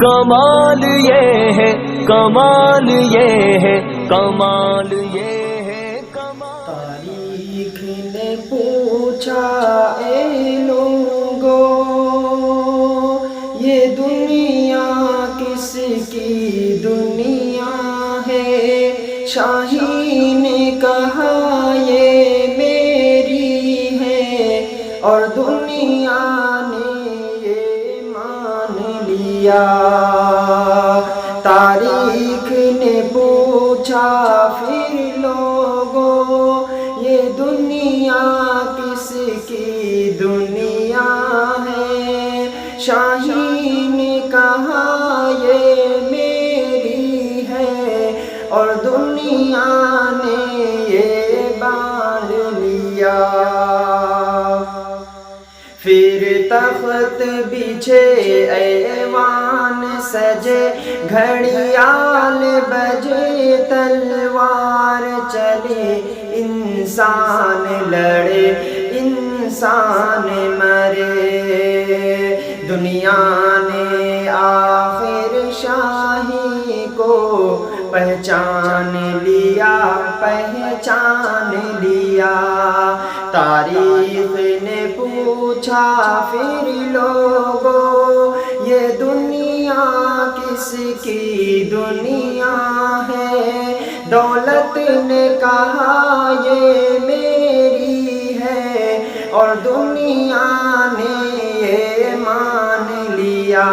کمال یہ ہے، کمال یہ ہے، کمال یہ ہے، کمال۔ تاریخ نے پوچھا اے لوگو، یہ دنیا کس کی دنیا ہے؟ شاہی نے کہا یہ میری ہے، اور دنیا نے یہ مان لیا۔ تاریخ نے پوچھا پھر لوگوں، یہ دنیا کس کی دنیا ہے؟ شاہی نے کہا یہ میری ہے، اور دنیا نے یہ باندھ لیا۔ پھر تخت بچھے ایوان سجے، گھڑیال بجے تلوار چلے، انسان لڑے انسان مرے، دنیا نے آخر شاہی کو پہچان لیا، پہچان لیا۔ تاریخ نے پوچھا پھر لوگوں، یہ دنیا کس کی دنیا ہے؟ دولت نے کہا یہ میری ہے، اور دنیا نے یہ مان لیا۔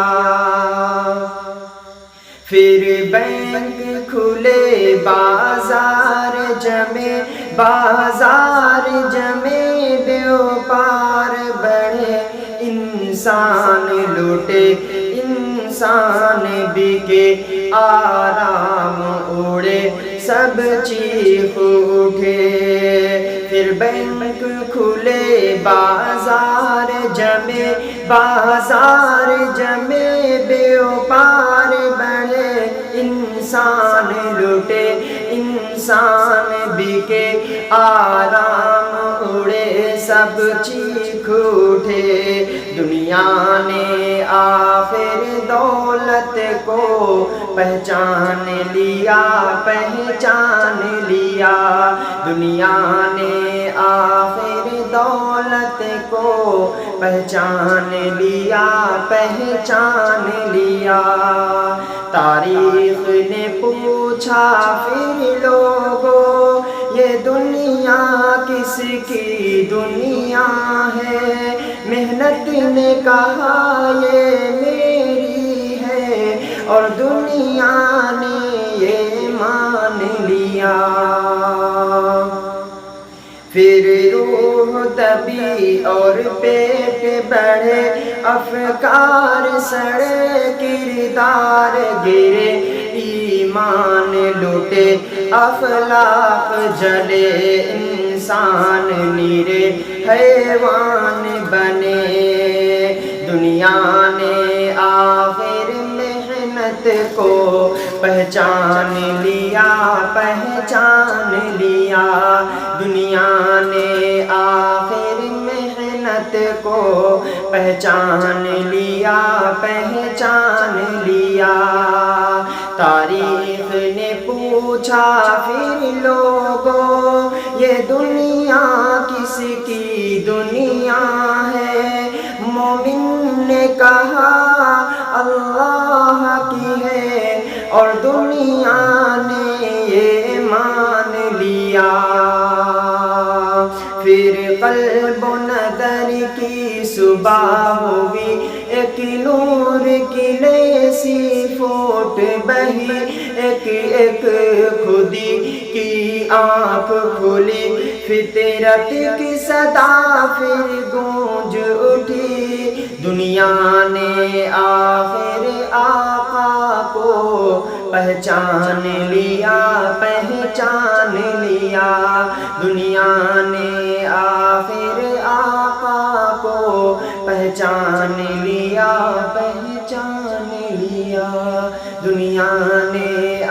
پھر بینک کھلے بازار جمے، بازار جمے بیوپار بڑھے، انسان لوٹے انسان بکے، آرام اڑے سب چیخ اٹھے۔ پھر بینک کھلے بازار جمے، بازار جمے بیوپار بڑھے، انسان لوٹے انسان بکے، آرام اڑے سب چیخ اٹھے۔ دنیا نے آخر دولت کو پہچان لیا، پہچان لیا۔ دنیا نے آخر دولت کو پہچان لیا، پہچان لیا۔ تاریخ نے پوچھا پھر لوگوں، یہ دنیا کس کی دنیا ہے؟ محنت نے کہا یہ میری ہے، اور دنیا نے یہ مان لیا۔ پھر روح دبی اور پیٹ بڑھے، افکار سڑے کردار گرے، ایمان لوٹے اخلاق جلے، انسان نیرے حیوان بنے۔ دنیا نے آخر محنت کو پہچان لیا، پہچان لیا۔ دنیا نے آخر محنت کو پہچان لیا، پہچان لیا۔ تاریخ نے پوچھا پھر لوگوں، یہ دنیا کس کی دنیا ہے؟ مومن نے کہا اللہ کی ہے، اور دنیا نے یہ مان لیا۔ پھر قلب و نظر کی صبح ہوئی، ایک نور کی نئی سی فوٹ بہی، ایک ایک خودی کی آنکھ کھلی، فطرت کی صدا پھر گونج اٹھی۔ دنیا نے آخر آقا کو پہچان لیا، پہچان لیا۔ دنیا نے آخر آقا کو پہچان لیا، پہچان لیا۔ دنیا نے